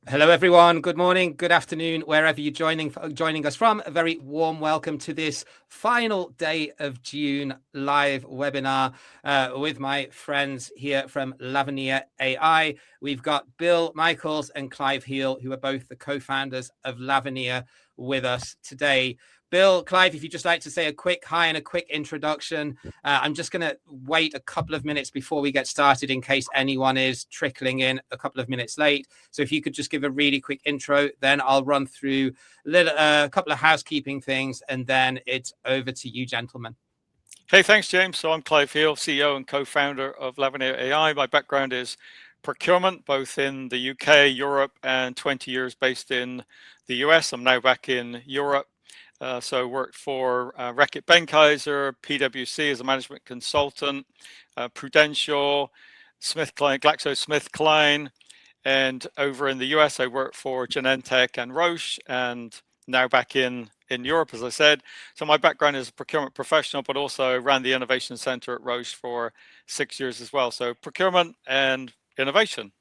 Hello, everyone. Good morning, good afternoon, wherever you're joining us from. A very warm welcome to this final day of June live webinar with my friends here from LavenirAI. We've got Bill Michels and Clive Heal, who are both the co-founders of Lavenir, with us today. Bill, Clive, if you'd just like to say a quick hi and a quick introduction. I'm just going to wait a couple of minutes before we get started in case anyone is trickling in a couple of minutes late. So if you could just give a really quick intro, then I'll run through a couple of housekeeping things, and then it's over to you, gentlemen. Hey, thanks, James. So I'm Clive Heal, CEO and co-founder of LavenirAI. My background is procurement, both in the UK, Europe, and 20 years based in the US. I'm now back in Europe. So worked for Reckitt Benckiser, PwC as a management consultant, Prudential, SmithKline, GlaxoSmithKline, and over in the US, I worked for Genentech and Roche, and now back in Europe, as I said. So my background is a procurement professional, but also ran the innovation center at Roche for 6 years as well. So procurement and innovation.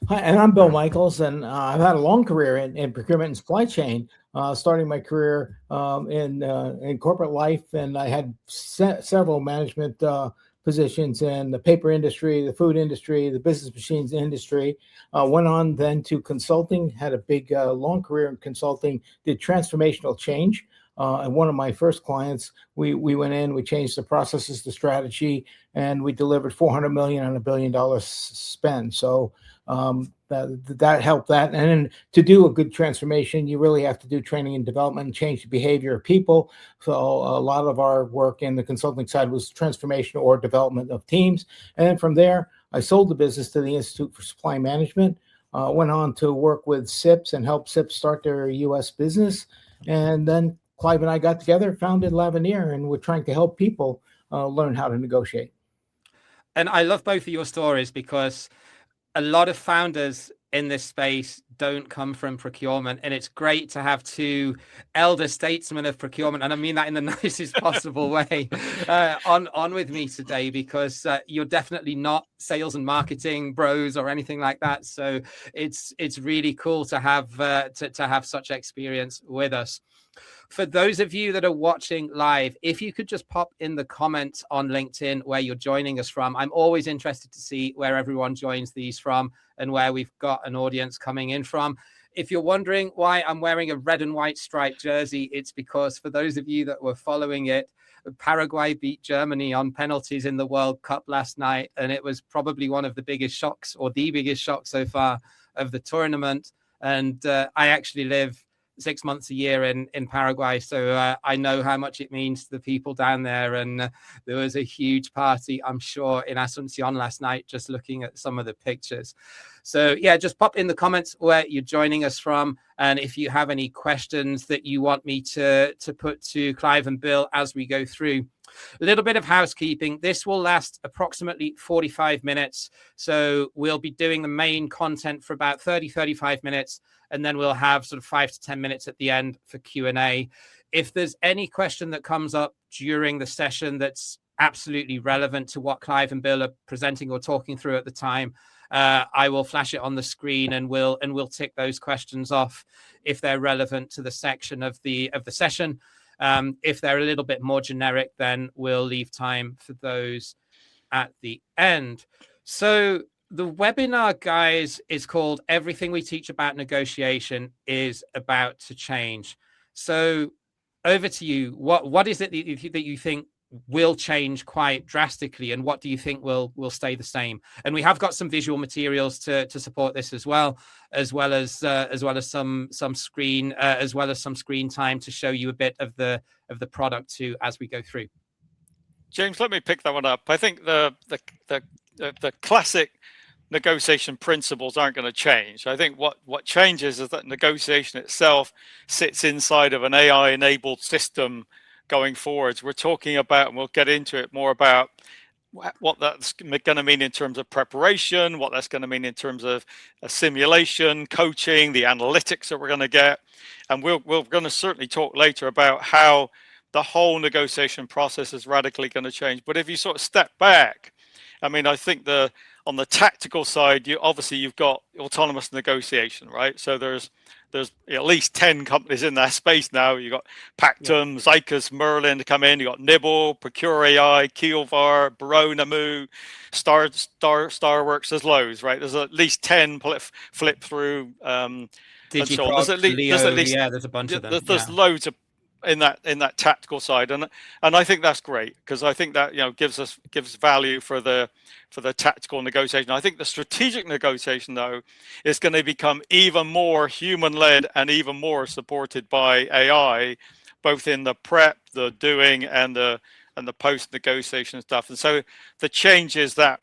Hi, and I'm Bill Michels, and I've had a long career in procurement and supply chain, starting my career in corporate life, and I had several management positions in the paper industry, the food industry, the business machines industry. Went on then to consulting, had a big, long career in consulting, did transformational change. And one of my first clients, we went in, we changed the processes, the strategy, and we delivered $400 million on $1 billion spend. So that helped that. And then to do a good transformation, you really have to do training and development and change the behavior of people. So a lot of our work in the consulting side was transformation or development of teams. And then from there, I sold the business to the Institute for Supply Management, went on to work with SIPs and help SIPs start their US business. And then Clive and I got together, founded Lavenir, and we're trying to help people learn how to negotiate. And I love both of your stories because a lot of founders in this space don't come from procurement, and it's great to have two elder statesmen of procurement, and I mean that in the nicest possible way, on with me today, because you're definitely not sales and marketing bros or anything like that. So it's really cool to have such experience with us. For those of you that are watching live, if you could just pop in the comments on LinkedIn where you're joining us from. I'm always interested to see where everyone joins these from and where we've got an audience coming in from. If you're wondering why I'm wearing a red and white striped jersey, it's because for those of you that were following it, Paraguay beat Germany on penalties in the World Cup last night, and it was probably one of the biggest shocks, or the biggest shock so far of the tournament. And I actually live 6 months a year in Paraguay, so I know how much it means to the people down there. And there was a huge party, I'm sure, in Asuncion last night, just looking at some of the pictures. So yeah, just pop in the comments where you're joining us from, and if you have any questions that you want me to put to Clive and Bill as we go through. A little bit of housekeeping. This will last approximately 45 minutes. So we'll be doing the main content for about 35 minutes, and then we'll have sort of 5 to 10 minutes at the end for Q&A. If there's any question that comes up during the session that's absolutely relevant to what Clive and Bill are presenting or talking through at the time, I will flash it on the screen, and we'll tick those questions off if they're relevant to the section of the session. If they're a little bit more generic, then we'll leave time for those at the end. So the webinar, guys, is called Everything We Teach About Negotiation is About to Change. So over to you. What is it that you think will change quite drastically, and what do you think will stay the same? And we have got some visual materials to support this as well as some screen time to show you a bit of the product too as we go through. James, let me pick that one up. I think the classic negotiation principles aren't going to change. I think what changes is that negotiation itself sits inside of an AI-enabled system going forwards. We're talking about, and we'll get into it more about what that's going to mean in terms of preparation, what that's going to mean in terms of a simulation, coaching, the analytics that we're going to get. And we're going to certainly talk later about how the whole negotiation process is radically going to change. But if you sort of step back, I mean, I think the on the tactical side, you've got autonomous negotiation, right? So there's at least 10 companies in that space now. You've got Pactum, Zycus, Merlin to come in. You've got Nibble, ProcureAI, Keelvar, Baronamu, Starworks. There's loads, right? There's at least 10 flip through. And so on. There's at least there's a bunch of them. There's loads of in that tactical side, and I think that's great, because I think that gives value for the tactical negotiation. I think the strategic negotiation, though, is going to become even more human-led and even more supported by AI, both in the prep, the doing, and the post-negotiation stuff. And so the change is that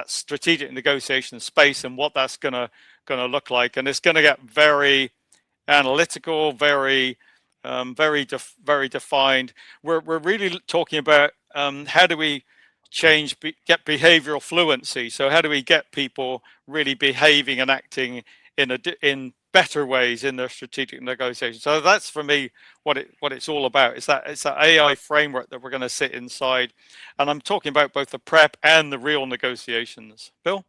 strategic negotiation space and what that's going to look like, and it's going to get very analytical, very defined. We're really talking about how do we get behavioral fluency. So how do we get people really behaving and acting in better ways in their strategic negotiation? So that's, for me, what it's all about. It's that AI framework that we're going to sit inside, and I'm talking about both the prep and the real negotiations. Bill?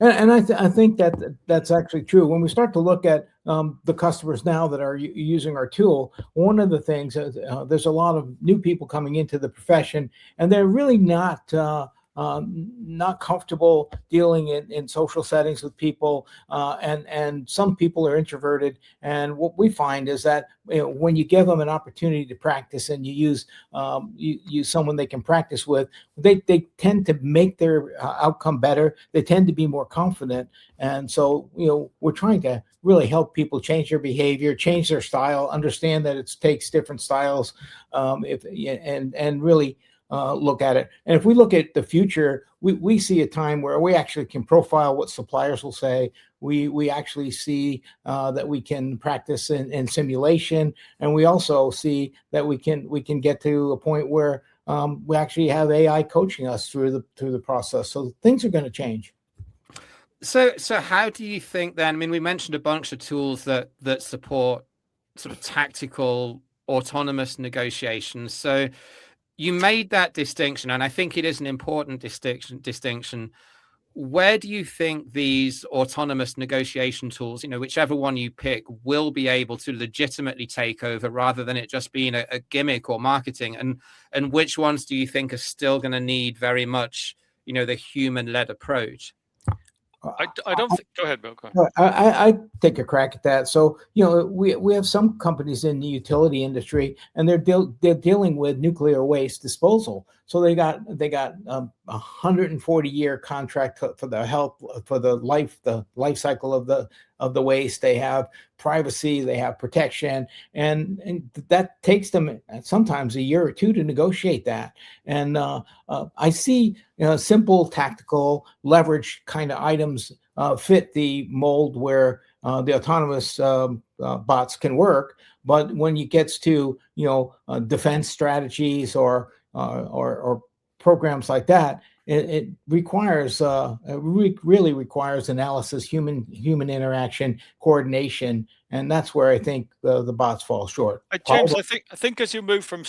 And I think that's actually true. When we start to look at the customers now that are using our tool, one of the things is there's a lot of new people coming into the profession, and they're really not comfortable dealing in social settings with people, and some people are introverted. And what we find is that when you give them an opportunity to practice, and you use someone they can practice with, they tend to make their outcome better. They tend to be more confident. And so we're trying to really help people change their behavior, change their style, understand that it takes different styles, and really look at it. And if we look at the future, we see a time where we actually can profile what suppliers will say. We actually see that we can practice in simulation, and we also see that we can get to a point where we actually have AI coaching us through the process. So things are going to change. So how do you think then? I mean, we mentioned a bunch of tools that support sort of tactical autonomous negotiations. So you made that distinction, and I think it is an important distinction. Where do you think these autonomous negotiation tools, whichever one you pick, will be able to legitimately take over, rather than it just being a gimmick or marketing? And which ones do you think are still going to need very much, the human-led approach? I don't think. Go ahead, Bill. Go ahead. I take a crack at that. So we have some companies in the utility industry, and they're dealing with nuclear waste disposal. So they got 140-year contract for the life cycle of the waste. They have privacy, they have protection, and that takes them sometimes a year or two to negotiate that. And I see simple tactical leverage kind of items fit the mold where the autonomous bots can work. But when it gets to defense strategies or programs like that, it requires really requires analysis, human interaction, coordination, and that's where I think the bots fall short. James, I think as you move from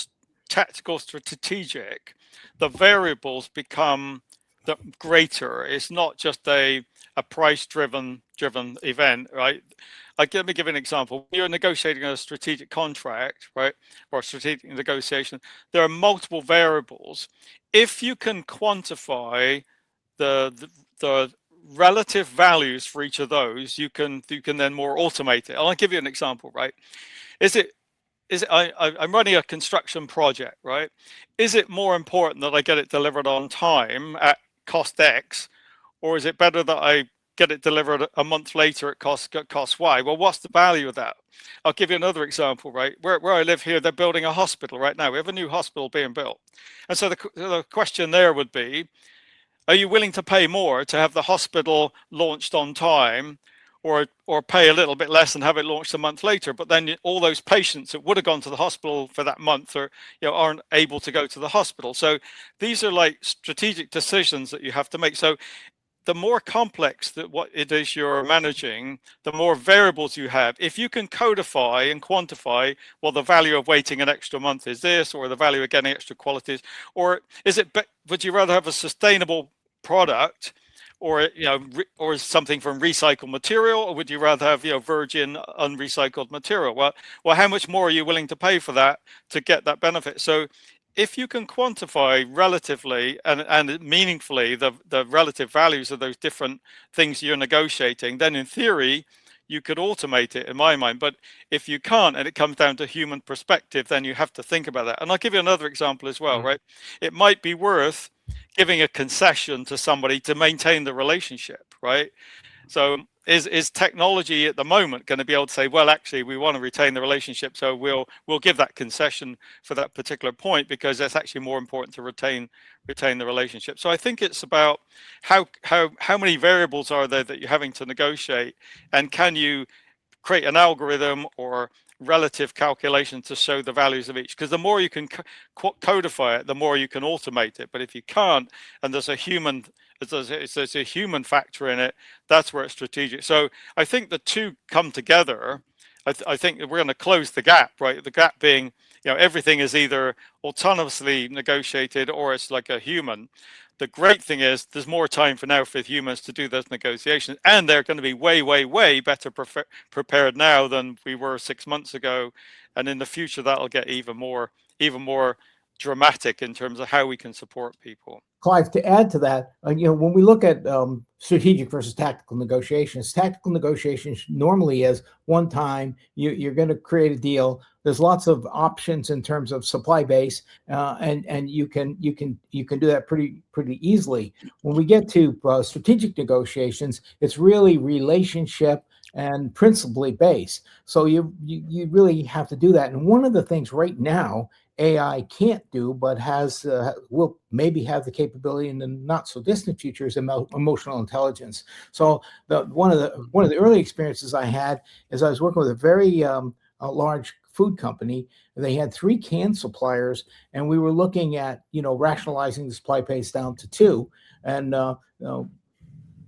tactical to strategic, the variables become greater. It's not just a price driven event, right? Let me give an example. When you're negotiating a strategic contract, right, or a strategic negotiation, there are multiple variables. If you can quantify the relative values for each of those, you can then more automate it. I'll give you an example, right? I'm running a construction project, right? Is it more important that I get it delivered on time at cost X, or is it better that I get it delivered a month later at cost Y? Well, what's the value of that? I'll give you another example, right? Where I live here, they're building a hospital right now. We have a new hospital being built. And so the question there would be, are you willing to pay more to have the hospital launched on time, or pay a little bit less and have it launched a month later? But then all those patients that would have gone to the hospital for that month aren't able to go to the hospital. So these are like strategic decisions that you have to make. So the more complex that what it is you're managing, the more variables you have. If you can codify and quantify, well, the value of waiting an extra month is this, or the value of getting extra qualities, or would you rather have a sustainable product or or something from recycled material, or would you rather have virgin unrecycled material? Well, how much more are you willing to pay for that to get that benefit? So if you can quantify relatively and meaningfully the relative values of those different things you're negotiating, then in theory you could automate it, in my mind. But if you can't, and it comes down to human perspective, then you have to think about that. And I'll give you another example as well, right? It might be worth giving a concession to somebody to maintain the relationship, right? So is technology at the moment going to be able to say, well, actually, we want to retain the relationship, so we'll give that concession for that particular point, because that's actually more important to retain the relationship. So I think it's about how many variables are there that you're having to negotiate, and can you create an algorithm or relative calculation to show the values of each? Because the more you can codify it, the more you can automate it. But if you can't, and there's a human factor in it, that's where it's strategic. So I think the two come together. I think we're going to close the gap, right? The gap being, everything is either autonomously negotiated or it's like a human. The great thing is there's more time now for humans to do those negotiations, and they're going to be way, way, way better prepared now than we were 6 months ago. And in the future, that'll get even more dramatic in terms of how we can support people. Clive, to add to that, when we look at strategic versus tactical negotiations normally is one time you're going to create a deal. There's lots of options in terms of supply base, and you can do that pretty easily. When we get to strategic negotiations, it's really relationship and principally based. So you really have to do that. And one of the things right now AI can't do, but will maybe have the capability in the not so distant future, is emotional intelligence. So one of the early experiences I had is I was working with a very large food company. They had 3 can suppliers, and we were looking at rationalizing the supply base down to 2. And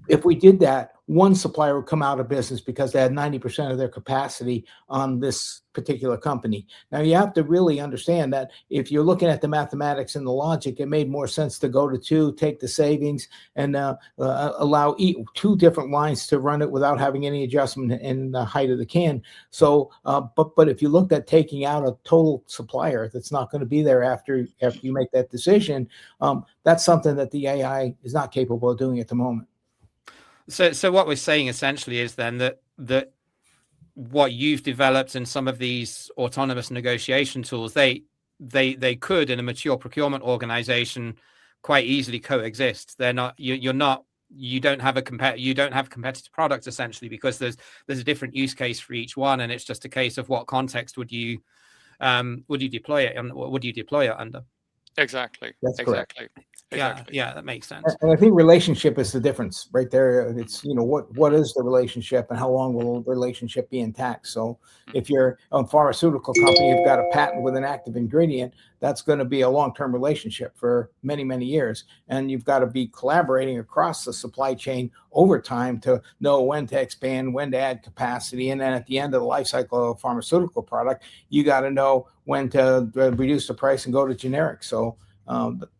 if we did that, one supplier would come out of business because they had 90% of their capacity on this particular company. Now, you have to really understand that if you're looking at the mathematics and the logic, it made more sense to go to 2, take the savings, and allow 2 different lines to run it without having any adjustment in the height of the can. So, but if you looked at taking out a total supplier that's not going to be there after you make that decision, that's something that the AI is not capable of doing at the moment. So what we're saying essentially is then that what you've developed in some of these autonomous negotiation tools, they could, in a mature procurement organization, quite easily coexist. They're not, you don't have a competitive product essentially, because there's a different use case for each one, and it's just a case of what context would you deploy it, and what would you deploy it under? Exactly. That's exactly. Correct. Yeah, that makes sense. And I think relationship is the difference right there. It's, what is the relationship and how long will the relationship be intact? So if you're a pharmaceutical company, you've got a patent with an active ingredient, that's going to be a long-term relationship for many, many years. And you've got to be collaborating across the supply chain over time to know when to expand, when to add capacity. And then at the end of the life cycle of a pharmaceutical product, you got to know when to reduce the price and go to generic. So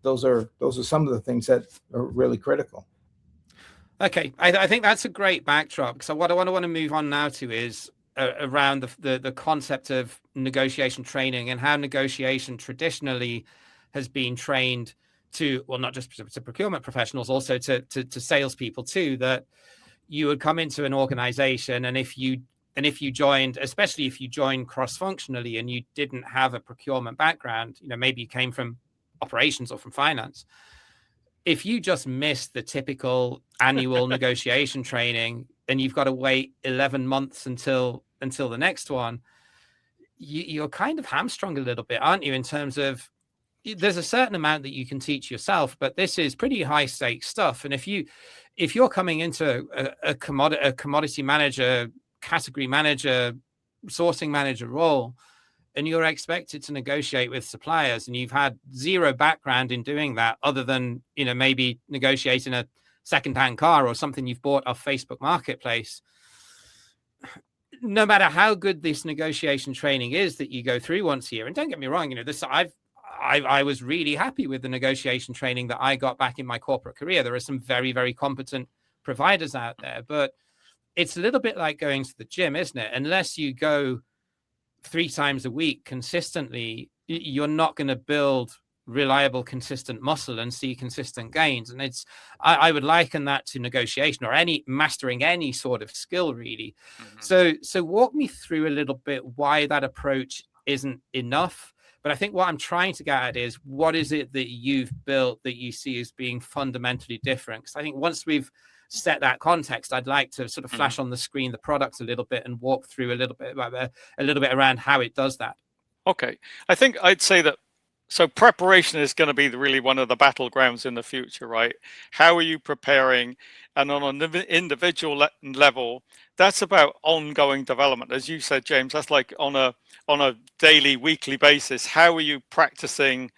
those are some of the things that are really critical. Okay, I think that's a great backdrop. So what I want to move on now to is around the concept of negotiation training, and how negotiation traditionally has been trained to, well, not just to procurement professionals, also to salespeople too. That you would come into an organization, and if you joined, especially if you joined cross-functionally and you didn't have a procurement background, maybe you came from operations or from finance, if you just missed the typical annual negotiation training and you've got to wait 11 months until the next one, you're kind of hamstrung a little bit, aren't you, in terms of there's a certain amount that you can teach yourself, but this is pretty high stakes stuff. And if you're coming into a commodity manager, category manager, sourcing manager role, and you're expected to negotiate with suppliers, and you've had zero background in doing that, other than maybe negotiating a second-hand car or something you've bought off Facebook Marketplace, no matter how good this negotiation training is that you go through once a year, and don't get me wrong, I was really happy with the negotiation training that I got back in my corporate career. There are some very, very competent providers out there, but it's a little bit like going to the gym, isn't it? Unless you go 3 times a week consistently, you're not going to build reliable, consistent muscle and see consistent gains. And I would liken that to negotiation or mastering any sort of skill, really. So walk me through a little bit why that approach isn't enough. But I think what I'm trying to get at is, what is it that you've built that you see as being fundamentally different? Because I think once we've set that context, I'd like to sort of flash on the screen the product a little bit and walk through a little bit around how it does that. Okay, I think I'd say that. So preparation is going to be really one of the battlegrounds in the future, right? How are you preparing? And on an individual level, that's about ongoing development. As you said, James, that's like on a daily, weekly basis. How are you practicing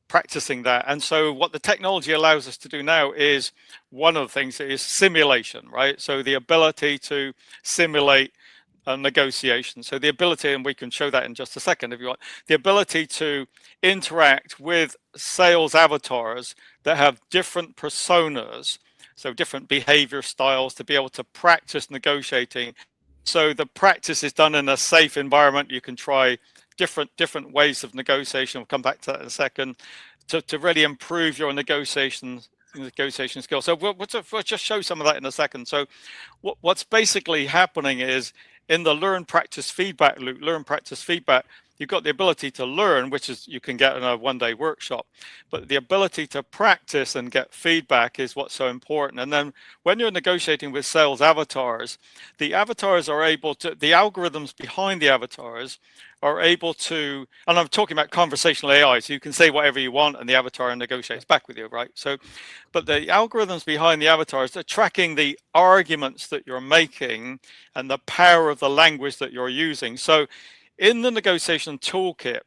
that? And so what the technology allows us to do now is, one of the things is simulation, right? So the ability to simulate negotiation. So the ability, and we can show that in just a second if you want, the ability to interact with sales avatars that have different personas, so different behavior styles, to be able to practice negotiating. So the practice is done in a safe environment. You can try different ways of negotiation. We'll come back to that in a second, to really improve your negotiation skills. So we'll just show some of that in a second. So what's basically happening is, in the learn, practice, feedback loop, you've got the ability to learn, which is you can get in a one-day workshop, but the ability to practice and get feedback is what's so important. And then when you're negotiating with sales avatars, the avatars are able to, the algorithms behind the avatars are able to, and I'm talking about conversational AI, so you can say whatever you want and the avatar negotiates back with you, right? So, but the algorithms behind the avatars are tracking the arguments that you're making and the power of the language that you're using. So in the negotiation toolkit,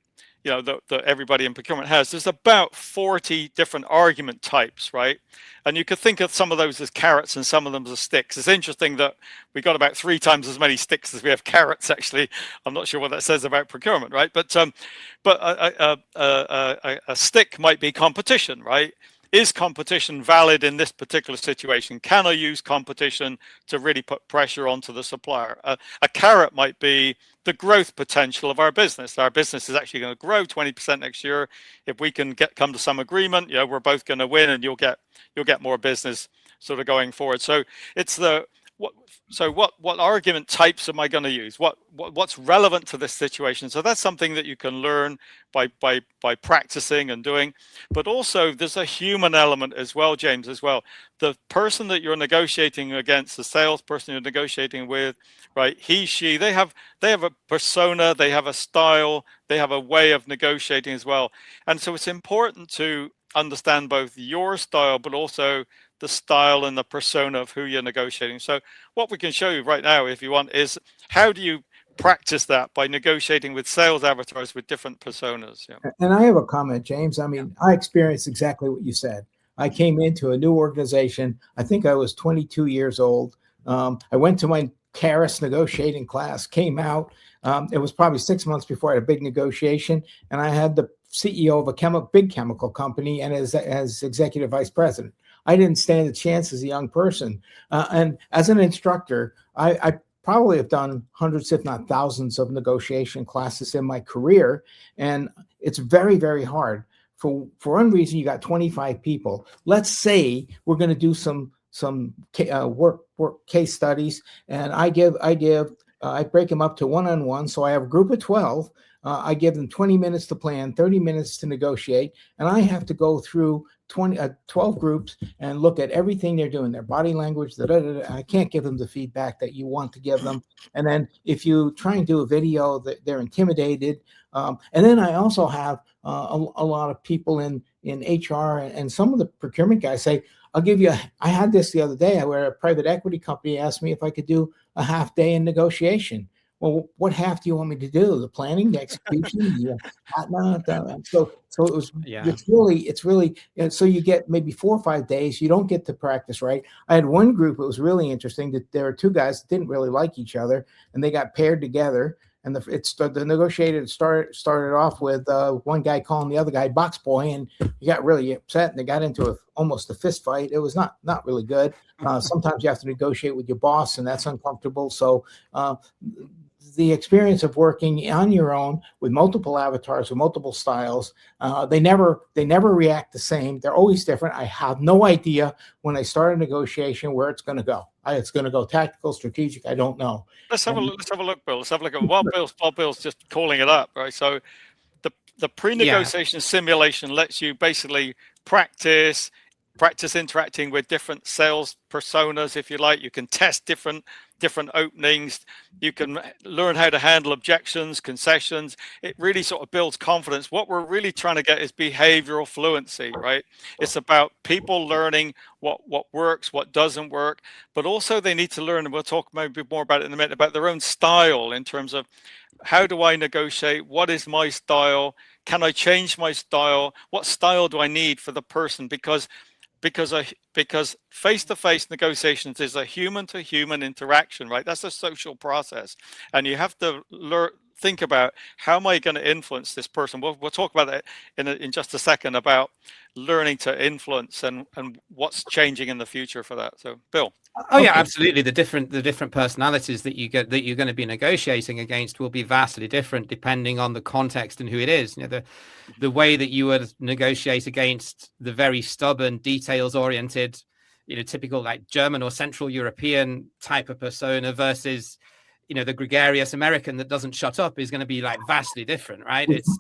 you know, that everybody in procurement has, there's about 40 different argument types, right? And you could think of some of those as carrots and some of them as sticks. It's interesting that we got about 3 times as many sticks as we have carrots, actually. I'm not sure what that says about procurement, right? But a stick might be competition, right? Is competition valid in this particular situation? Can I use competition to really put pressure onto the supplier? A carrot might be the growth potential of our business. Our business is actually going to grow 20% next year. If we can come to some agreement, you know, we're both going to win, and you'll get more business sort of going forward. So it's what argument types am I going to use? What's relevant to this situation? So that's something that you can learn by practicing and doing. But also there's a human element as well, James, as well. The person that you're negotiating against, the salesperson you're negotiating with, right? He, she, they have a persona, they have a style, they have a way of negotiating as well. And so it's important to understand both your style, but also the style and the persona of who you're negotiating. So what we can show you right now, if you want, is how do you practice that by negotiating with sales avatars with different personas. Yeah. And I have a comment, James. I mean, I experienced exactly what you said. I came into a new organization. I think I was 22 years old. I went to my Karis negotiating class, came out. It was probably 6 months before I had a big negotiation, and I had the CEO of a big chemical company and as executive vice president. I didn't stand a chance as a young person. And as an instructor, I probably have done hundreds, if not thousands, of negotiation classes in my career. And it's very, very hard. For one reason, you got 25 people. Let's say we're going to do some work case studies, and I break them up to one-on-one. So I have a group of 12. I give them 20 minutes to plan, 30 minutes to negotiate, and I have to go through 12 groups and look at everything they're doing, their body language. I can't give them the feedback that you want to give them. And then if you try and do a video, they're intimidated. And then I also have a lot of people in HR and some of the procurement guys say, I had this the other day where a private equity company asked me if I could do a half day in negotiation. Well, what half do you want me to do? The planning, the execution? So it was. Yeah. It's really. So you get maybe 4 or 5 days. You don't get to practice, right? I had one group. It was really interesting that there were 2 guys that didn't really like each other, and they got paired together. And the negotiator started off with one guy calling the other guy box boy, and he got really upset, and they got into almost a fist fight. It was not really good. Sometimes you have to negotiate with your boss, and that's uncomfortable. So the experience of working on your own with multiple avatars, with multiple styles, they never react the same. They're always different. I have no idea when I start a negotiation where it's going to go. It's going to go tactical, strategic. I don't know. Let's have a look, Bill. Let's have a look at while Bill's just calling it up, right? So the pre-negotiation simulation lets you basically practice interacting with different sales personas, if you like. You can test different openings. You can learn how to handle objections, concessions. It really sort of builds confidence. What we're really trying to get is behavioral fluency, right? It's about people learning what works, what doesn't work, but also they need to learn, and we'll talk maybe more about it in a minute, about their own style in terms of how do I negotiate? What is my style? Can I change my style? What style do I need for the person? Because face-to-face negotiations is a human-to-human interaction, right? That's a social process, and you have to think about, how am I going to influence this person? We'll talk about that in just a second, about learning to influence and what's changing in the future for that. So, Bill. Oh yeah, absolutely. The different personalities that you get, that you're going to be negotiating against, will be vastly different depending on the context and who it is. You know, the way that you would negotiate against the very stubborn, details-oriented, typical like German or Central European type of persona versus, the gregarious American that doesn't shut up, is going to be like vastly different, right? It's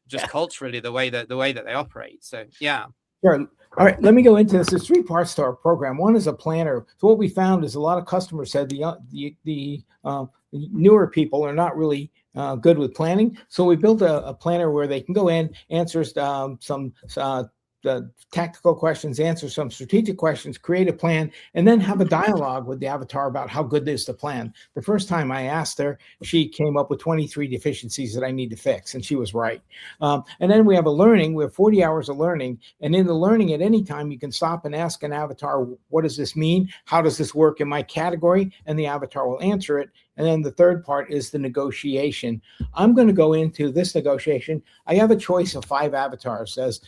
just culturally the way that they operate. So yeah. Sure. All right, let me go into this. There's 3 parts to our program. One is a planner. So what we found is a lot of customers said the newer people are not really good with planning. So we built a planner where they can go in, answer some tactical questions, answer some strategic questions, create a plan, and then have a dialogue with the avatar about how good is the plan. The first time I asked her, she came up with 23 deficiencies that I need to fix, and she was right. And then we have we have 40 hours of learning, and in the learning, at any time, you can stop and ask an avatar, what does this mean? How does this work in my category? And the avatar will answer it. And then the third part is the negotiation. I'm going to go into this negotiation. I have a choice of 5 avatars. As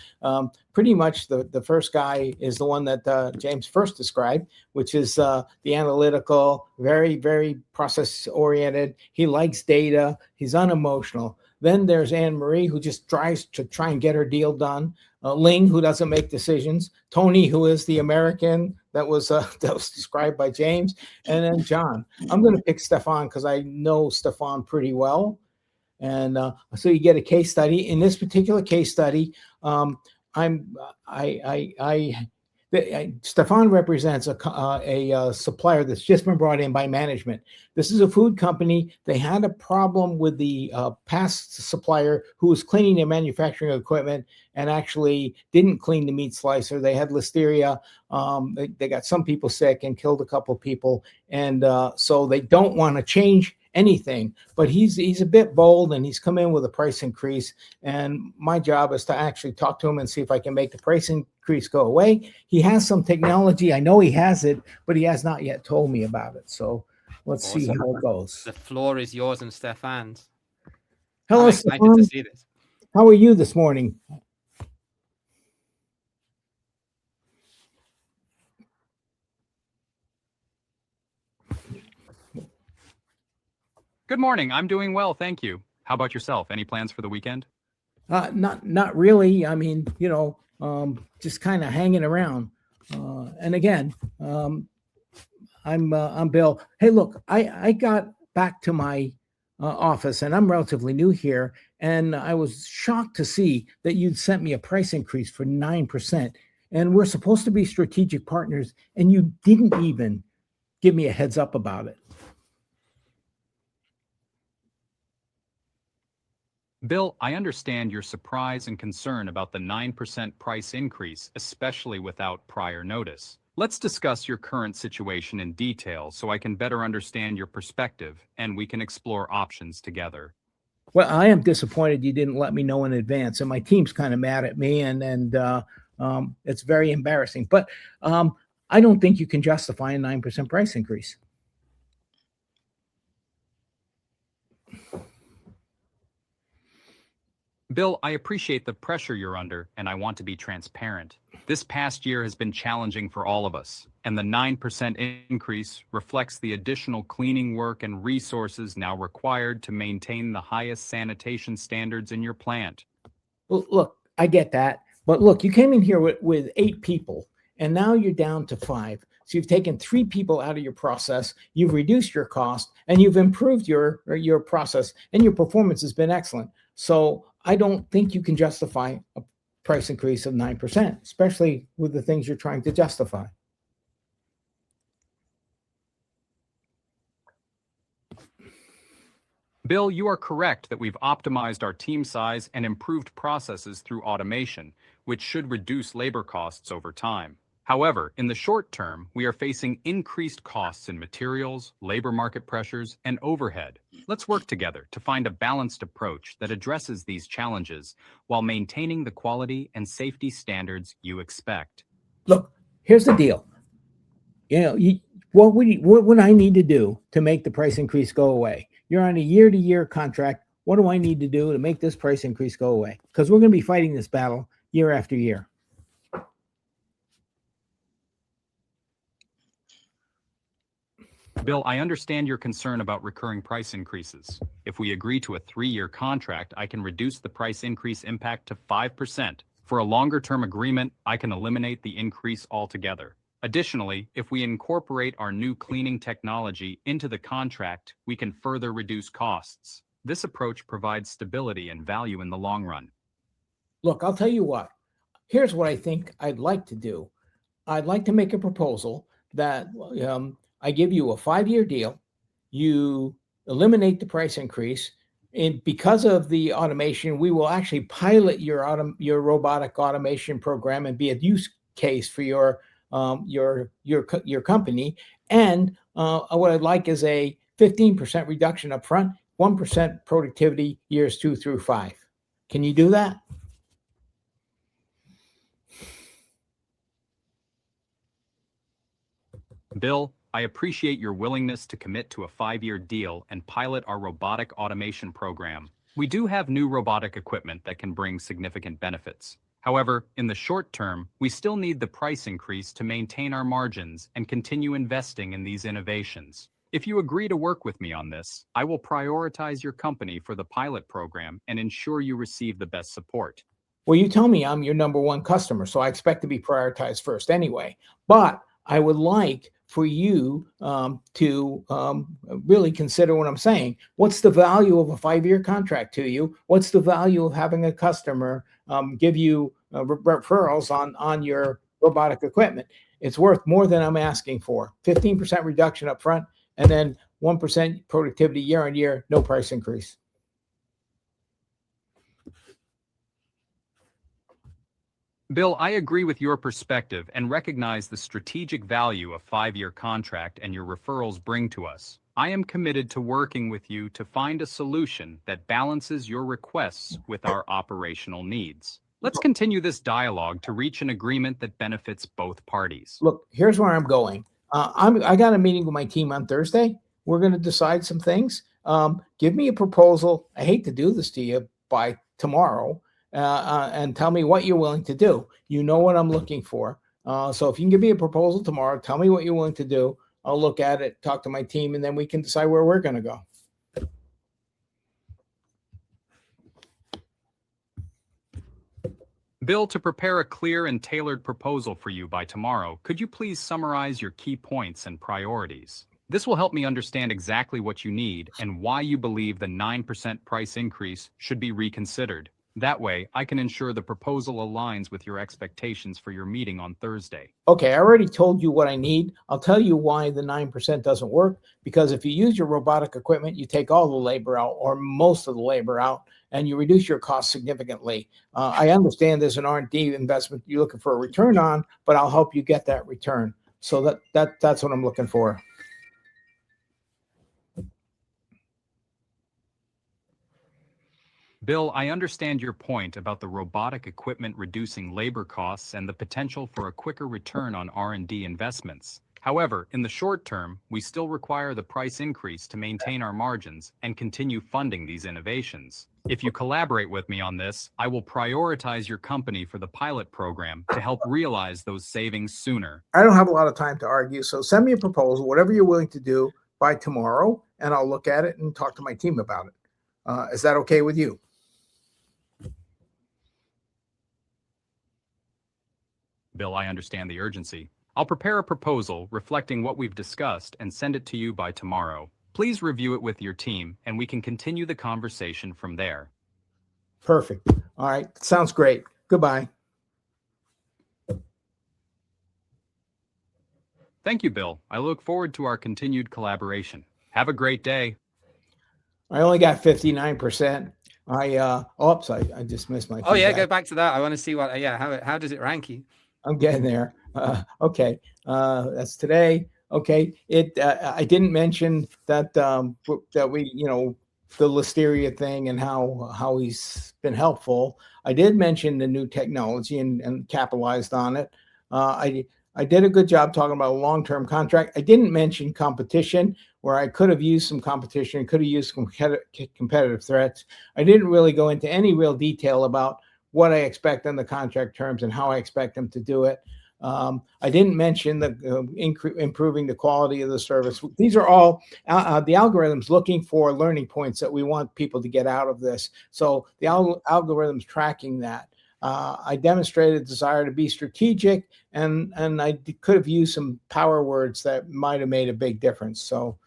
pretty much the first guy is the one that James first described, which is the analytical, very, very process-oriented. He likes data. He's unemotional. Then there's Anne-Marie, who just tries to try and get her deal done. Ling, who doesn't make decisions. Tony, who is the American that was described by James. And then John. I'm going to pick Stefan because I know Stefan pretty well. And so you get a case study. In this particular case study, Stefan represents a supplier that's just been brought in by management. This is a food company. They had a problem with the past supplier who was cleaning their manufacturing equipment and actually didn't clean the meat slicer. They had listeria. They got some people sick and killed a couple of people. And so they don't want to change anything, but he's a bit bold, and he's come in with a price increase, and my job is to actually talk to him and see if I can make the price increase go away. He has some technology. I know he has it, but he has not yet told me about it. So let's see how it goes. The floor is yours and Stefan's. Hello, Stefan. To see this. How are you this morning? Good morning. I'm doing well, thank you. How about yourself? Any plans for the weekend? Not really. I mean, just kind of hanging around. And again, I'm Bill. Hey, look, I got back to my office, and I'm relatively new here, and I was shocked to see that you'd sent me a price increase for 9%, and we're supposed to be strategic partners, and you didn't even give me a heads up about it. Bill, I understand your surprise and concern about the 9% price increase, especially without prior notice. Let's discuss your current situation in detail so I can better understand your perspective and we can explore options together. Well, I am disappointed you didn't let me know in advance, and my team's kind of mad at me, and it's very embarrassing. But I don't think you can justify a 9% price increase. Bill, I appreciate the pressure you're under, and I want to be transparent. This past year has been challenging for all of us, and the 9% increase reflects the additional cleaning work and resources now required to maintain the highest sanitation standards in your plant. Well, look, I get that. But look, you came in here with 8 people, and now you're down to 5. So you've taken 3 people out of your process, you've reduced your cost, and you've improved your process, and your performance has been excellent. So I don't think you can justify a price increase of 9%, especially with the things you're trying to justify. Bill, you are correct that we've optimized our team size and improved processes through automation, which should reduce labor costs over time. However, in the short term, we are facing increased costs in materials, labor market pressures, and overhead. Let's work together to find a balanced approach that addresses these challenges while maintaining the quality and safety standards you expect. Look, here's the deal. What would I need to do to make the price increase go away? You're on a year-to-year contract. What do I need to do to make this price increase go away? Because we're going to be fighting this battle year after year. Bill, I understand your concern about recurring price increases. If we agree to a 3-year contract, I can reduce the price increase impact to 5%. For a longer-term agreement, I can eliminate the increase altogether. Additionally, if we incorporate our new cleaning technology into the contract, we can further reduce costs. This approach provides stability and value in the long run. Look, I'll tell you what. Here's what I think I'd like to do. I'd like to make a proposal that I give you a 5-year deal. You eliminate the price increase, and because of the automation, we will actually pilot your robotic automation program and be a use case for your company. And what I'd like is a 15% reduction up front, 1% productivity years 2 through 5. Can you do that? Bill, I appreciate your willingness to commit to a 5-year deal and pilot our robotic automation program. We do have new robotic equipment that can bring significant benefits. However, in the short term, we still need the price increase to maintain our margins and continue investing in these innovations. If you agree to work with me on this, I will prioritize your company for the pilot program and ensure you receive the best support. Well, you tell me I'm your number one customer, so I expect to be prioritized first anyway. But I would like for you to really consider what I'm saying. What's the value of a 5-year contract to you? What's the value of having a customer give you referrals on your robotic equipment? It's worth more than I'm asking for. 15% reduction up front, and then 1% productivity year on year, no price increase. Bill, I agree with your perspective and recognize the strategic value a 5-year contract and your referrals bring to us. I am committed to working with you to find a solution that balances your requests with our operational needs. Let's continue this dialogue to reach an agreement that benefits both parties. Look, here's where I'm going. I got a meeting with my team on Thursday. We're going to decide some things. Give me a proposal. I hate to do this to you by tomorrow. And tell me what you're willing to do. You know what I'm looking for. So if you can give me a proposal tomorrow, tell me what you're willing to do. I'll look at it, talk to my team, and then we can decide where we're going to go. Bill, to prepare a clear and tailored proposal for you by tomorrow, could you please summarize your key points and priorities? This will help me understand exactly what you need and why you believe the 9% price increase should be reconsidered. That way, I can ensure the proposal aligns with your expectations for your meeting on Thursday. Okay, I already told you what I need. I'll tell you why the 9% doesn't work. Because if you use your robotic equipment, you take all the labor out or most of the labor out, and you reduce your costs significantly. I understand there's an R&D investment you're looking for a return on, but I'll help you get that return. So that's what I'm looking for. Bill, I understand your point about the robotic equipment reducing labor costs and the potential for a quicker return on R&D investments. However, in the short term, we still require the price increase to maintain our margins and continue funding these innovations. If you collaborate with me on this, I will prioritize your company for the pilot program to help realize those savings sooner. I don't have a lot of time to argue, so send me a proposal, whatever you're willing to do by tomorrow, and I'll look at it and talk to my team about it. Is that okay with you? Bill, I understand the urgency. I'll prepare a proposal reflecting what we've discussed and send it to you by tomorrow. Please review it with your team, and we can continue the conversation from there. Perfect. All right. Sounds great. Goodbye. Thank you, Bill. I look forward to our continued collaboration. Have a great day. I only got 59%. Oops, I just missed my feedback. Oh yeah, go back to that. I want to see what, how does it rank you? I'm getting there. Okay. That's today. Okay. I didn't mention that, that we, the Listeria thing and how he's been helpful. I did mention the new technology and capitalized on it. I did a good job talking about a long-term contract. I didn't mention competition, where I could have used some competition, could have used competitive threats. I didn't really go into any real detail about what I expect in the contract terms and how I expect them to do it. I didn't mention the improving the quality of the service. These are all the algorithms looking for learning points that we want people to get out of this. So the algorithms tracking that. I demonstrated a desire to be strategic, and I could have used some power words that might have made a big difference. So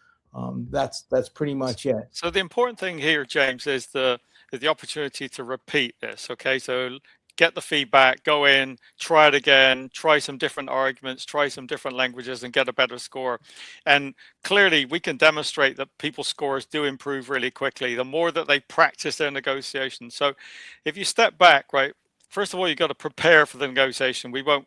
that's pretty much it. So the important thing here, James, is the opportunity to repeat this. Okay, so get the feedback, go in, try it again, try some different arguments, try some different languages, and get a better score. And clearly, we can demonstrate that people's scores do improve really quickly the more that they practice their negotiation. So if you step back, right, first of all, you've got to prepare for the negotiation. We got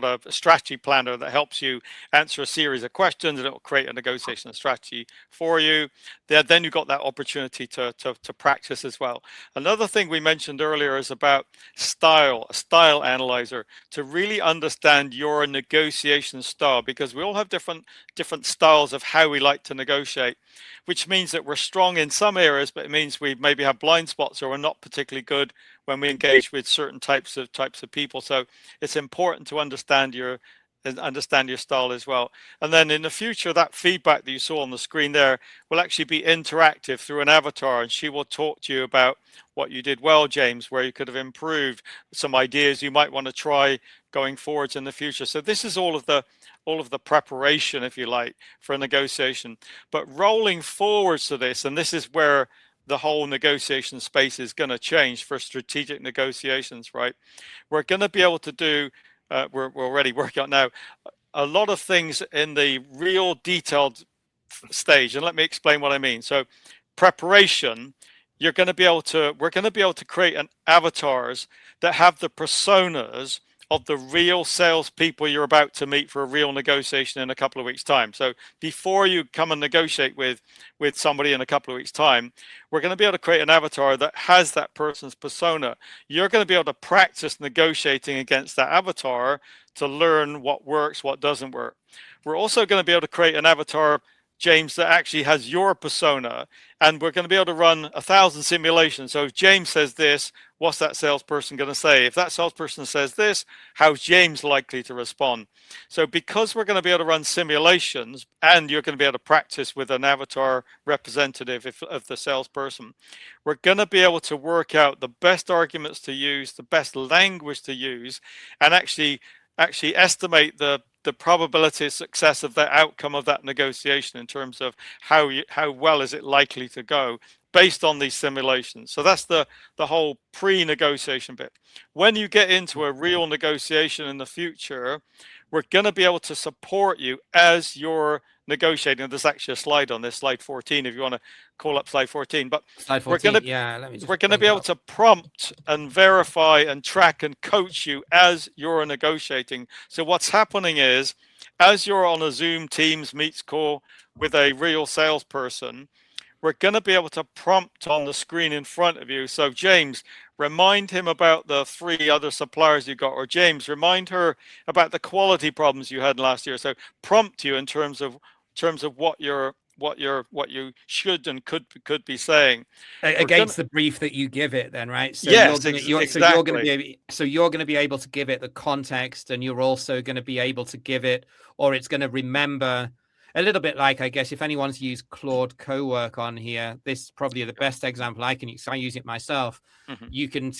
a strategy planner that helps you answer a series of questions, and it will create a negotiation strategy for you. Then you've got that opportunity to practice as well. Another thing we mentioned earlier is about a style analyzer, to really understand your negotiation style, because we all have different styles of how we like to negotiate, which means that we're strong in some areas, but it means we maybe have blind spots, or we're not particularly good when we engage with certain types of people. So it's important to understand your style as well. And then in the future, that feedback that you saw on the screen there will actually be interactive through an avatar, and she will talk to you about what you did well, James, where you could have improved, some ideas you might want to try going forwards in the future. So this is all of the preparation, if you like, for a negotiation. But rolling forwards to this, and this is where the whole negotiation space is going to change for strategic negotiations, right? We're going to be able to do, we're already working on now, a lot of things in the real detailed stage. And let me explain what I mean. So preparation, we're going to be able to create avatars that have the personas of the real salespeople you're about to meet for a real negotiation in a couple of weeks' time. So before you come and negotiate with somebody in a couple of weeks' time, we're going to be able to create an avatar that has that person's persona. You're going to be able to practice negotiating against that avatar to learn what works, what doesn't work. We're also going to be able to create an avatar, James, that actually has your persona, and we're going to be able to run 1,000 simulations. So if James says this, what's that salesperson going to say? If that salesperson says this, how's James likely to respond? So because we're going to be able to run simulations, and you're going to be able to practice with an avatar representative of the salesperson, we're going to be able to work out the best arguments to use, the best language to use, and actually estimate the probability of success of the outcome of that negotiation in terms of how well is it likely to go based on these simulations. So that's the whole pre-negotiation bit. When you get into a real negotiation in the future, we're going to be able to support you as you're negotiating. There's actually a slide on this, slide 14, if you want to call up slide 14. But Slide 14, we're going to be able to prompt and verify and track and coach you as you're negotiating. So what's happening is, as you're on a Zoom Teams Meets call with a real salesperson, we're going to be able to prompt on the screen in front of you. So James, remind him about the 3 other suppliers you got, or James, remind her about the quality problems you had last year. So prompt you in terms of what you should and could be saying against the brief that you give it, then, right? So yes, you're going to be able to give it the context, and you're also going to be able to give it, or it's going to remember a little bit like, I guess, if anyone's used Claude Cowork on here, this is probably the best example I can use. I use it myself. You can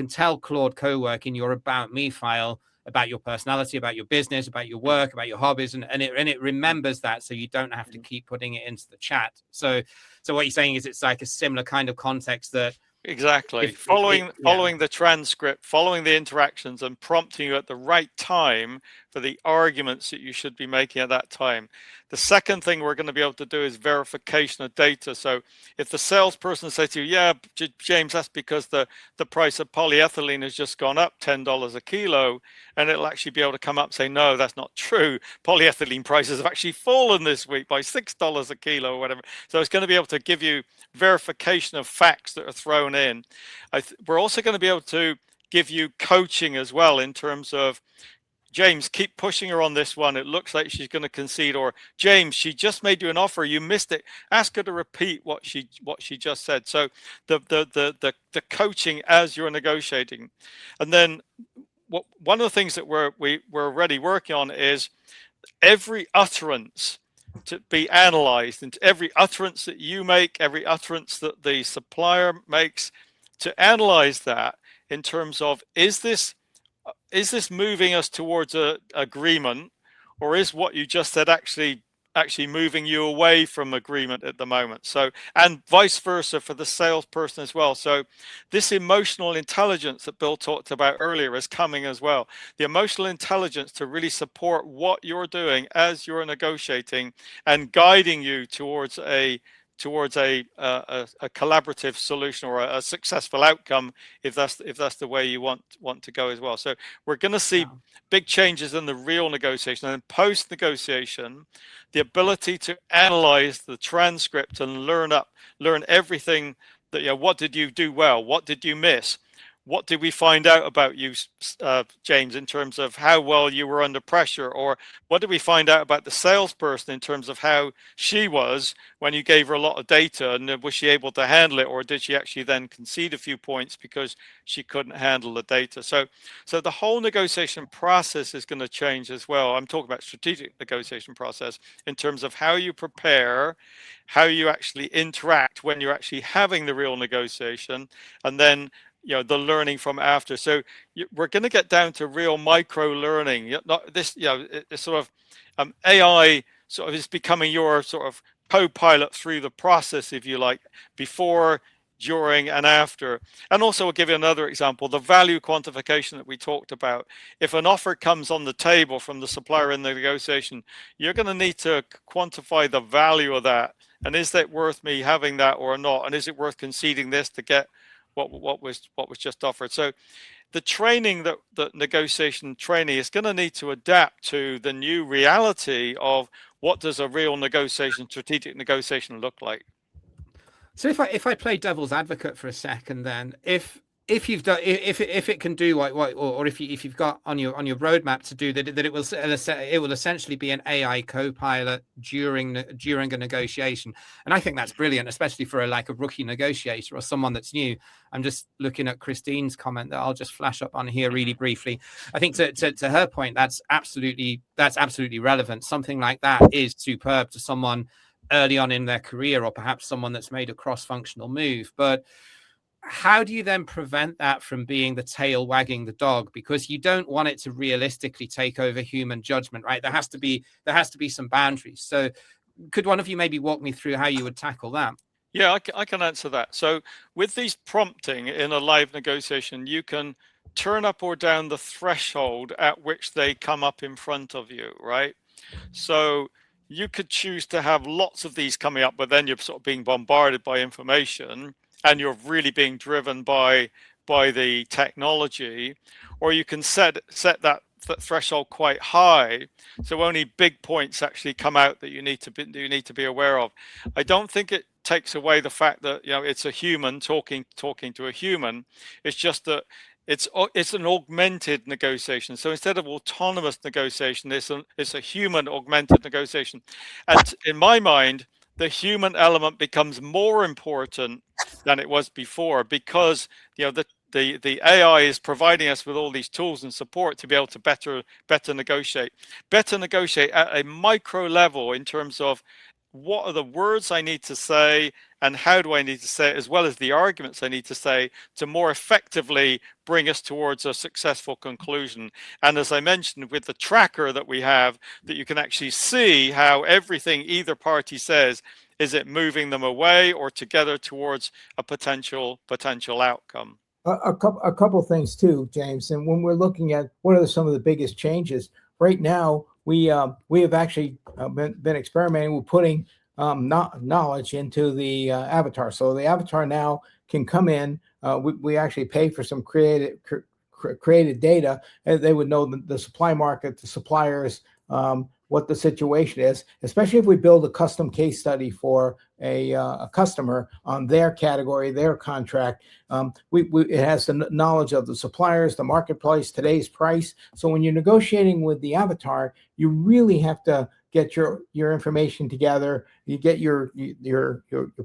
tell Claude Cowork in your About Me file about your personality, about your business, about your work, about your hobbies, and it remembers that, so you don't have to keep putting it into the chat. So what you're saying is it's like a similar kind of context that exactly following the transcript, following the interactions, and prompting you at the right time for the arguments that you should be making at that time. The second thing we're going to be able to do is verification of data. So if the salesperson says to you, yeah, James, that's because the price of polyethylene has just gone up $10 a kilo, and it'll actually be able to come up and say, no, that's not true. Polyethylene prices have actually fallen this week by $6 a kilo or whatever. So it's going to be able to give you verification of facts that are thrown in. We're also going to be able to give you coaching as well, in terms of, James, keep pushing her on this one. It looks like she's going to concede. Or James, she just made you an offer, you missed it. Ask her to repeat what she just said. So the coaching as you're negotiating. And then one of the things that we're already working on is every utterance to be analyzed, and every utterance that you make, every utterance that the supplier makes, to analyze that in terms of, is this moving us towards a agreement, or is what you just said actually moving you away from agreement at the moment? So, and vice versa for the salesperson as well. So this emotional intelligence that Bill talked about earlier is coming as well. The emotional intelligence to really support what you're doing as you're negotiating, and guiding you towards a collaborative solution, or a successful outcome, if that's the way you want to go as well. So we're going to see big changes in the real negotiation, and then post negotiation, the ability to analyze the transcript and learn everything that, what did you do well, what did you miss, what did we find out about you, James, in terms of how well you were under pressure? Or what did we find out about the salesperson in terms of how she was when you gave her a lot of data, and was she able to handle it? Or did she actually then concede a few points because she couldn't handle the data? So the whole negotiation process is going to change as well. I'm talking about strategic negotiation process in terms of how you prepare, how you actually interact when you're actually having the real negotiation, and then the learning from after. So we're going to get down to real micro learning. Not this, it's sort of AI sort of is becoming your sort of co-pilot through the process, if you like, before, during, and after. And also, I'll give you another example, the value quantification that we talked about. If an offer comes on the table from the supplier in the negotiation, you're going to need to quantify the value of that. And is that worth me having that or not? And is it worth conceding this to get what was just offered? So the training, that negotiation training, is going to need to adapt to the new reality of what does a real negotiation, strategic negotiation, look like. So if I play devil's advocate for a second, then if it can do what or if you've got on your roadmap to do that it will essentially be an AI co-pilot during a negotiation. And I think that's brilliant, especially for a rookie negotiator or someone that's new. I'm just looking at Christine's comment that I'll just flash up on here really briefly. I think to her point, that's absolutely relevant. Something like that is superb to someone early on in their career, or perhaps someone that's made a cross-functional move. But how do you then prevent that from being the tail wagging the dog? Because you don't want it to realistically take over human judgment, right? There has to be some boundaries. So could one of you maybe walk me through how you would tackle that? Yeah, I can answer that. So with these prompting in a live negotiation, you can turn up or down the threshold at which they come up in front of you, right? So you could choose to have lots of these coming up, but then you're sort of being bombarded by information, and you're really being driven by the technology. Or you can set threshold quite high, so only big points actually come out that you need to be aware of. I don't think it takes away the fact that it's a human talking to a human. It's just that it's an augmented negotiation. So instead of autonomous negotiation, it's a human augmented negotiation. And in my mind, the human element becomes more important than it was before, because the AI is providing us with all these tools and support to be able to better negotiate at a micro level, in terms of what are the words I need to say and how do I need to say it, as well as the arguments I need to say, to more effectively bring us towards a successful conclusion. And as I mentioned, with the tracker that we have, that you can actually see how everything either party says, is it moving them away or together towards a potential outcome. A couple of things too, James. And when we're looking at what are some of the biggest changes right now, we have actually been experimenting with putting knowledge into the avatar. So the avatar now can come in. We actually pay for some created data, and they would know the supply market, the suppliers, what the situation is, especially if we build a custom case study for a customer on their category, their contract. It has the knowledge of the suppliers, the marketplace, today's price. So when you're negotiating with the avatar, you really have to get your information together. You get your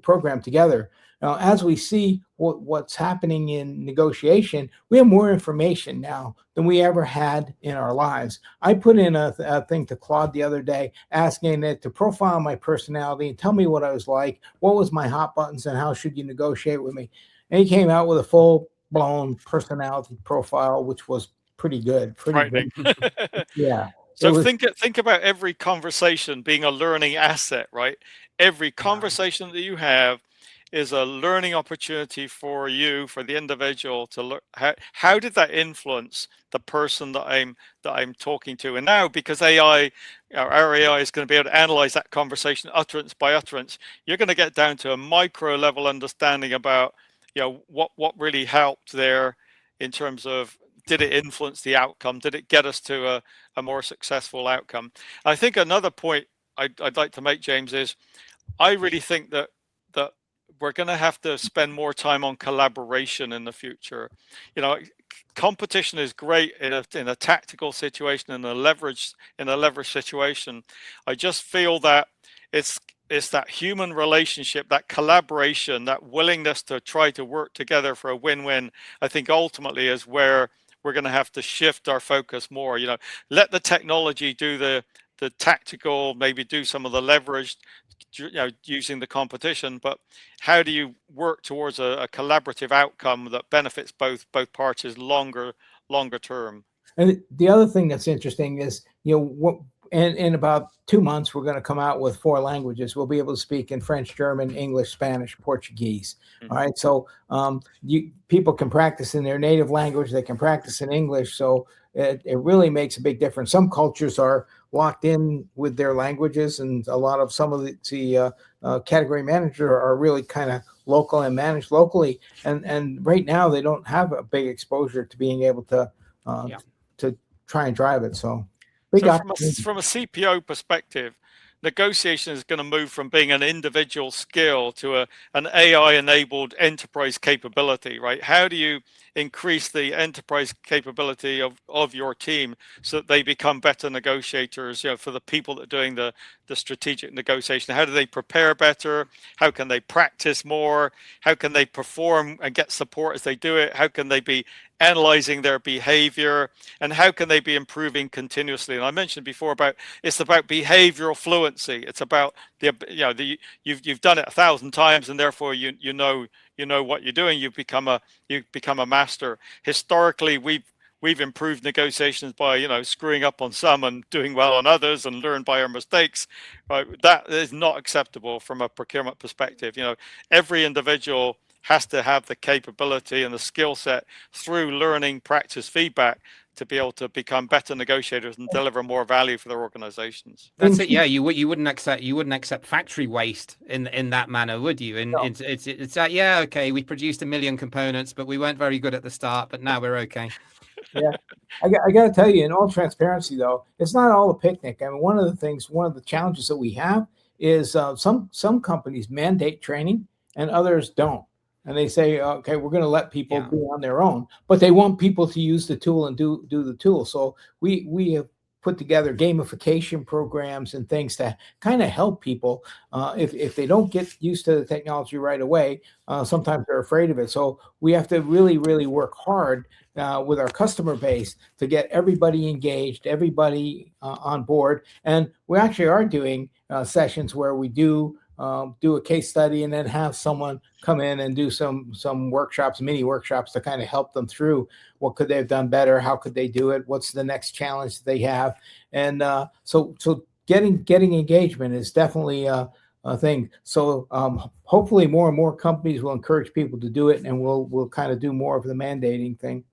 program together. Now, as we see what's happening in negotiation, we have more information now than we ever had in our lives. I put in a thing to Claude the other day, asking it to profile my personality and tell me what I was like, what was my hot buttons, and how should you negotiate with me. And he came out with a full-blown personality profile, which was pretty good. Frightening. Yeah. So think about every conversation being a learning asset, right? Every conversation that you have is a learning opportunity for you, for the individual, to learn how did that influence the person that I'm talking to. And now, because our AI is going to be able to analyze that conversation utterance by utterance, you're going to get down to a micro level understanding about what really helped there, in terms of, did it influence the outcome? Did it get us to a more successful outcome? I think another point I'd like to make, James, is I really think that we're going to have to spend more time on collaboration in the future. Competition is great in a tactical situation, in a leverage situation. I just feel that it's that human relationship, that collaboration, that willingness to try to work together for a win-win, I think ultimately is where we're going to have to shift our focus more. Let the technology do the tactical, maybe do some of the leverage, using the competition, but how do you work towards a collaborative outcome that benefits both parties longer term? And the other thing that's interesting is, in about 2 months, we're going to come out with 4 languages. We'll be able to speak in French, German, English, Spanish, Portuguese. All right. So people can practice in their native language. They can practice in English. So it really makes a big difference. Some cultures are locked in with their languages, and some of the category managers are really kind of local and managed locally. And right now they don't have a big exposure to being able to try and drive it. So from a CPO perspective, negotiation is going to move from being an individual skill to an AI-enabled enterprise capability, right? How do you increase the enterprise capability of your team so that they become better negotiators, for the people that are doing the strategic negotiation? How do they prepare better? How can they practice more? How can they perform and get support as they do it? How can they be analyzing their behavior, and how can they be improving continuously? And I mentioned before it's about behavioral fluency. It's about you've done it 1,000 times, and therefore you know what you're doing. You've become a master. Historically, we've improved negotiations by screwing up on some and doing well on others, and learn by our mistakes. Right? That is not acceptable from a procurement perspective. Every individual has to have the capability and the skill set through learning, practice, feedback, to be able to become better negotiators and deliver more value for their organizations. That's it. Yeah, you wouldn't accept factory waste in that manner, would you? And no. It's that, okay, we produced 1 million components, but we weren't very good at the start, but now we're okay. Yeah. I got to tell you, in all transparency, though, it's not all a picnic. I mean, one of the challenges that we have is some companies mandate training and others don't. And they say, okay, we're going to let people be on their own, but they want people to use the tool and do the tool. So we have put together gamification programs and things to kind of help people. If they don't get used to the technology right away, sometimes they're afraid of it. So we have to really, really work hard with our customer base to get everybody engaged, everybody on board. And we actually are doing sessions where we do a case study and then have someone come in and do some workshops, mini workshops, to kind of help them through what could they have done better, how could they do it, what's the next challenge they have. And so getting engagement is definitely a thing. So hopefully more and more companies will encourage people to do it, and we'll kind of do more of the mandating thing.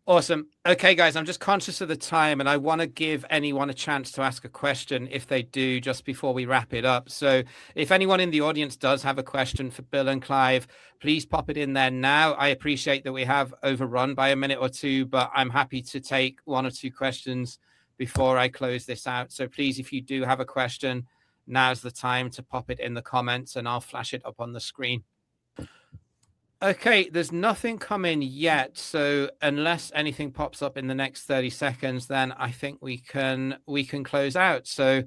Awesome. Okay, guys, I'm just conscious of the time, and I want to give anyone a chance to ask a question if they do, just before we wrap it up. So if anyone in the audience does have a question for Bill and Clive, please pop it in there now. I appreciate that we have overrun by a minute or two, but I'm happy to take one or two questions before I close this out. So please, if you do have a question, now's the time to pop it in the comments and I'll flash it up on the screen. Okay, there's nothing coming yet. So unless anything pops up in the next 30 seconds, then I think we can close out. So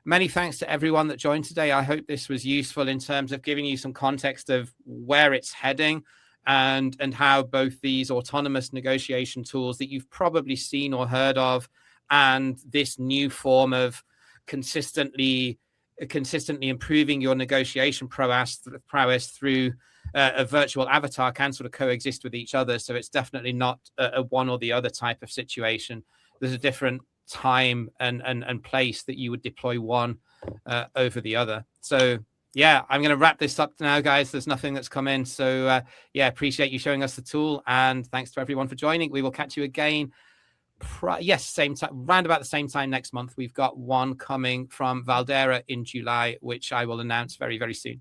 many thanks to everyone that joined today. I hope this was useful in terms of giving you some context of where it's heading and how both these autonomous negotiation tools that you've probably seen or heard of and this new form of consistently improving your negotiation prowess through a virtual avatar can sort of coexist with each other. So it's definitely not a one or the other type of situation. There's a different time and place that you would deploy one over the other. So yeah, I'm going to wrap this up now, guys. There's nothing that's come in. So yeah, appreciate you showing us the tool, and thanks to everyone for joining. We will catch you again. Yes, same time, round about the same time next month. We've got one coming from Valdera in July, which I will announce very, very soon.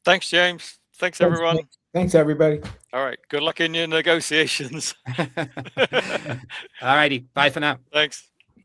Thanks, James. Thanks, everyone. Thanks, everybody. All right. Good luck in your negotiations. All righty. Bye for now. Thanks.